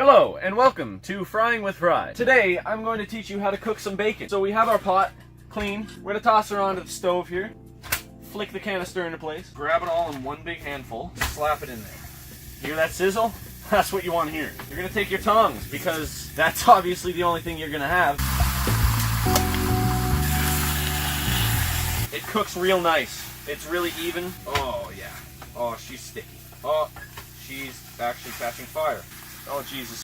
Hello and welcome to Frying with Frie. Today I'm going to teach you how to cook some bacon. So we have our pot clean. We're going to toss her onto the stove here. Flick the canister into place. Grab it all in one big handful. Slap it in there. Hear that sizzle? That's what you want to hear. You're going to take your tongs because that's obviously the only thing you're going to have. It cooks real nice. It's really even. Oh yeah. Oh, she's sticky. Oh, she's actually catching fire. Oh Jesus.